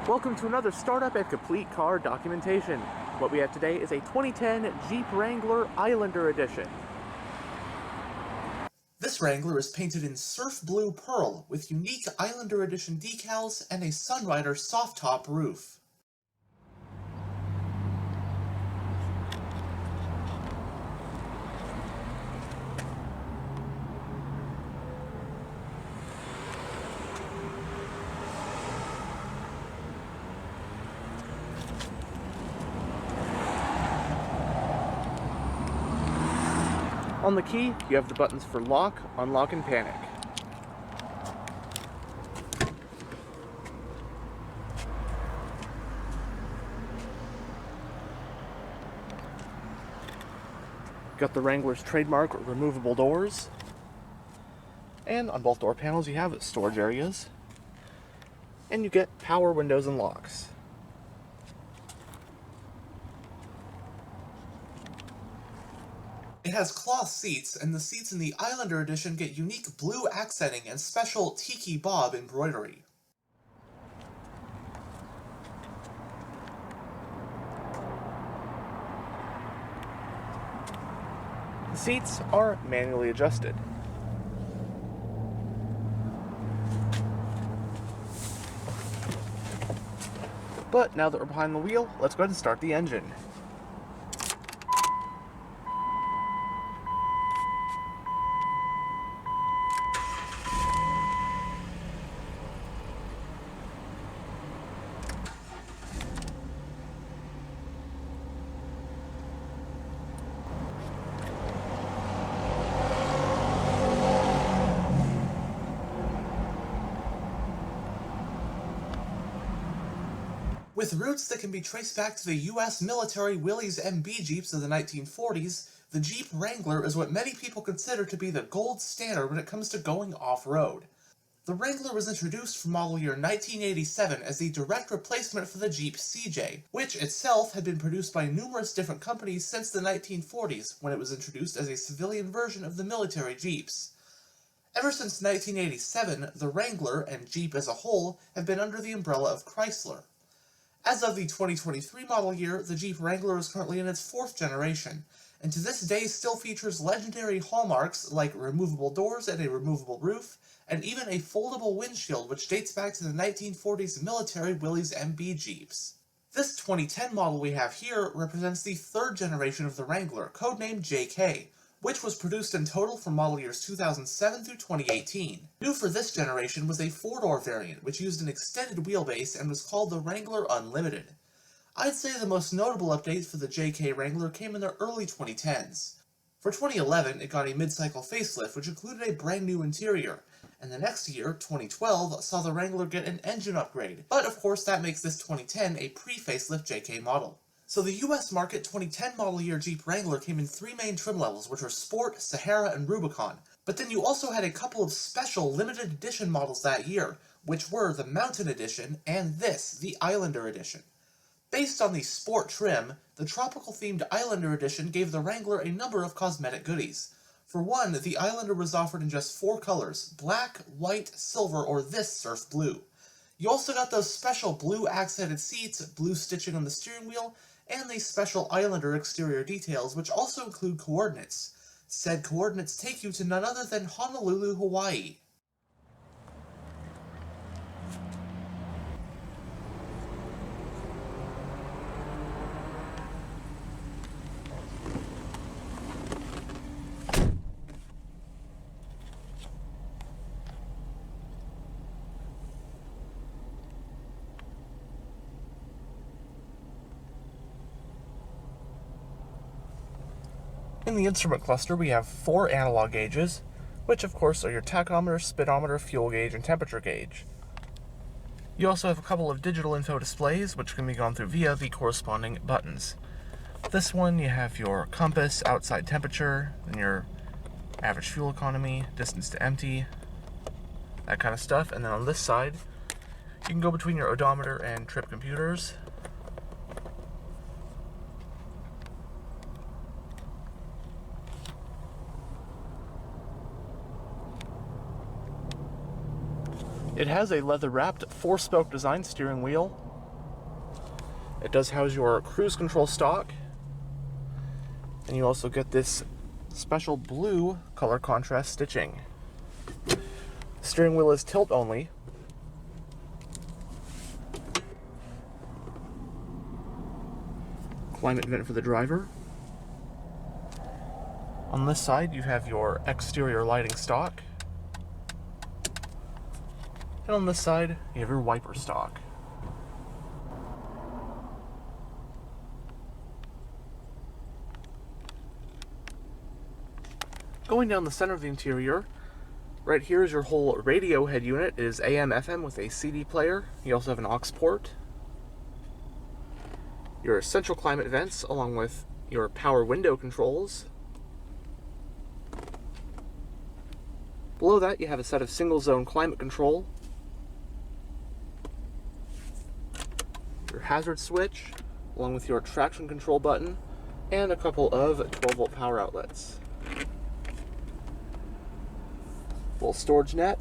Welcome to another startup and complete car documentation. What we have today is a 2010 Jeep Wrangler Islander Edition. This Wrangler is painted in surf blue pearl with unique Islander Edition decals and a Sunrider soft top roof. On the key, you have the buttons for lock, unlock, and panic. Got the Wrangler's trademark removable doors. And on both door panels you have storage areas. And you get power windows and locks. It has cloth seats, and the seats in the Islander Edition get unique blue accenting and special tiki bob embroidery. The seats are manually adjusted. But now that we're behind the wheel, let's go ahead and start the engine. With roots that can be traced back to the US military Willys MB Jeeps of the 1940s, the Jeep Wrangler is what many people consider to be the gold standard when it comes to going off-road. The Wrangler was introduced for model year 1987 as the direct replacement for the Jeep CJ, which itself had been produced by numerous different companies since the 1940s, when it was introduced as a civilian version of the military Jeeps. Ever since 1987, the Wrangler, and Jeep as a whole, have been under the umbrella of Chrysler. As of the 2023 model year, the Jeep Wrangler is currently in its 4th generation, and to this day still features legendary hallmarks like removable doors and a removable roof, and even a foldable windshield which dates back to the 1940s military Willys MB Jeeps. This 2010 model we have here represents the 3rd generation of the Wrangler, codenamed JK, which was produced in total for model years 2007 through 2018. New for this generation was a 4-door variant, which used an extended wheelbase and was called the Wrangler Unlimited. I'd say the most notable updates for the JK Wrangler came in the early 2010s. For 2011, it got a mid-cycle facelift, which included a brand new interior, and the next year, 2012, saw the Wrangler get an engine upgrade, but of course that makes this 2010 a pre-facelift JK model. So the US market 2010 model year Jeep Wrangler came in 3 main trim levels, which were Sport, Sahara, and Rubicon. But then you also had a couple of special limited edition models that year, which were the Mountain Edition and this, the Islander Edition. Based on the Sport trim, the tropical-themed Islander Edition gave the Wrangler a number of cosmetic goodies. For one, the Islander was offered in just 4 colors, black, white, silver, or this surf blue. You also got those special blue accented seats, blue stitching on the steering wheel, and the special Islander exterior details, which also include coordinates. Said coordinates take you to none other than Honolulu, Hawaii. In the instrument cluster, we have 4 analog gauges, which of course are your tachometer, speedometer, fuel gauge, and temperature gauge. You also have a couple of digital info displays, which can be gone through via the corresponding buttons. This one, you have your compass, outside temperature, and your average fuel economy, distance to empty, that kind of stuff. And then on this side, you can go between your odometer and trip computers. It has a leather-wrapped 4-spoke design steering wheel, It does house your cruise control stock, and you also get this special blue color contrast stitching. The steering wheel is tilt only. Climate vent for the driver. On this side, you have your exterior lighting stock. And on this side, you have your wiper stock. Going down the center of the interior, right here is your whole radio head unit. It is AM/FM with a CD player. You also have an aux port. Your central climate vents, along with your power window controls. Below that, you have a set of single-zone climate control. Your hazard switch, along with your traction control button, and a couple of 12-volt power outlets. Full storage net,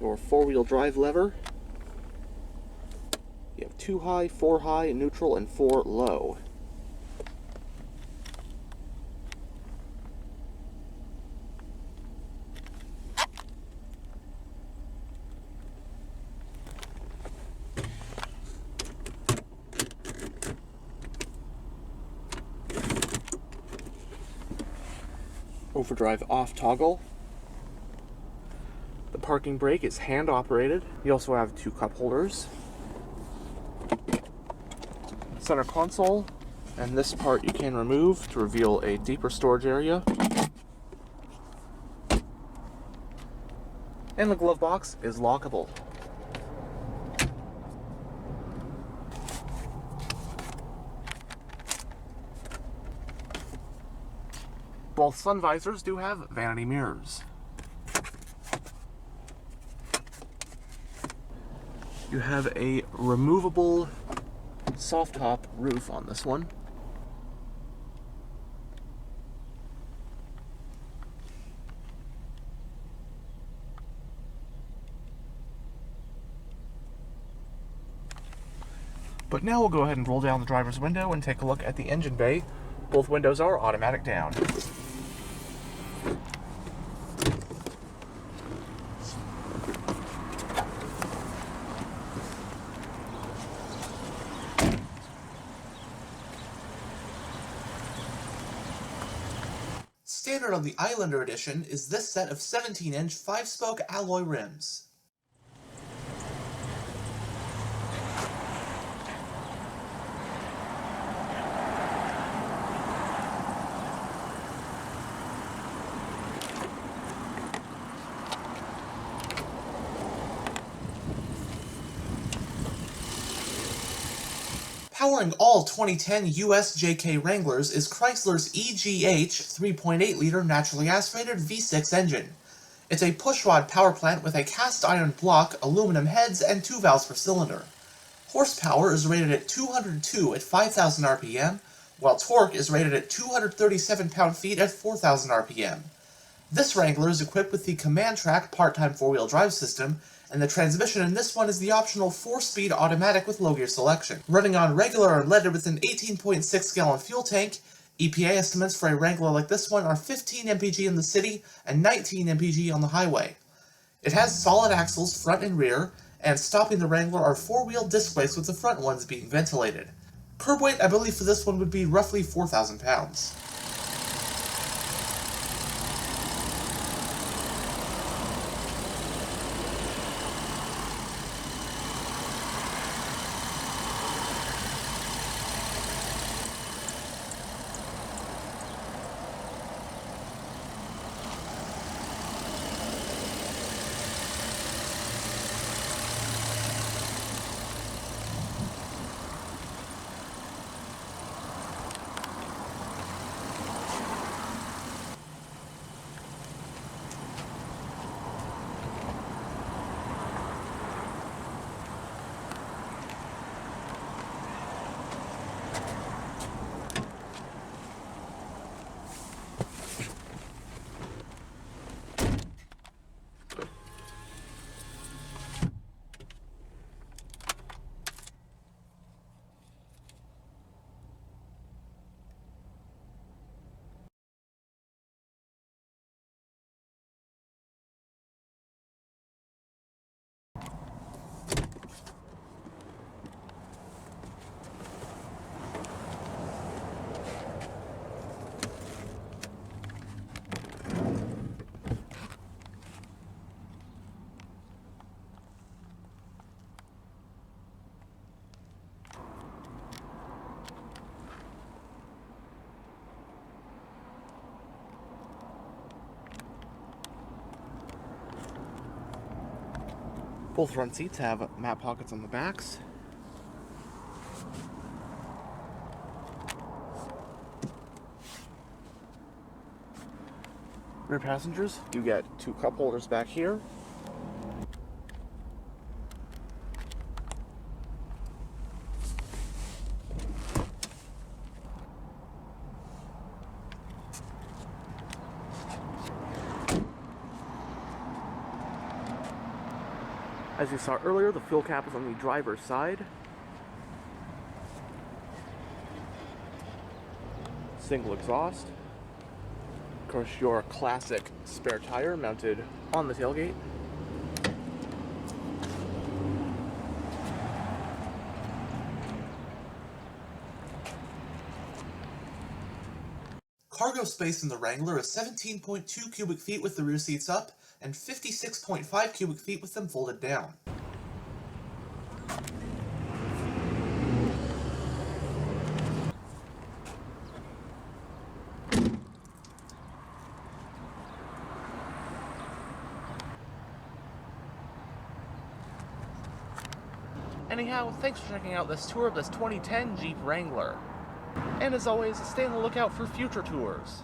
your four-wheel drive lever. You have 2 high, 4 high, neutral, and 4 low. Overdrive off toggle. The parking brake is hand operated. You also have 2 cup holders. Center console, and this part you can remove to reveal a deeper storage area. And the glove box is lockable. Both sun visors do have vanity mirrors. You have a removable soft top roof on this one. But now we'll go ahead and roll down the driver's window and take a look at the engine bay. Both windows are automatic down. Standard on the Islander edition is this set of 17-inch 5-spoke alloy rims. Powering all 2010 US JK Wranglers is Chrysler's EGH 3.8-liter naturally aspirated V6 engine. It's a pushrod power plant with a cast iron block, aluminum heads, and 2 valves per cylinder. Horsepower is rated at 202 at 5,000 RPM, while torque is rated at 237 pound-feet at 4,000 RPM. This Wrangler is equipped with the Command-Trac part-time four-wheel drive system, and the transmission in this one is the optional 4-speed automatic with low gear selection. Running on regular unleaded with an 18.6-gallon fuel tank, EPA estimates for a Wrangler like this one are 15 mpg in the city and 19 mpg on the highway. It has solid axles front and rear, and stopping the Wrangler are 4-wheel disc brakes with the front ones being ventilated. Curb weight, I believe for this one would be roughly 4,000 pounds. Both front seats have mat pockets on the backs. Rear passengers do get 2 cup holders back here. As you saw earlier, the fuel cap is on the driver's side. Single exhaust. Of course, your classic spare tire mounted on the tailgate. Cargo space in the Wrangler is 17.2 cubic feet with the rear seats up, and 56.5 cubic feet with them folded down. Anyhow, thanks for checking out this tour of this 2010 Jeep Wrangler. And as always, stay on the lookout for future tours.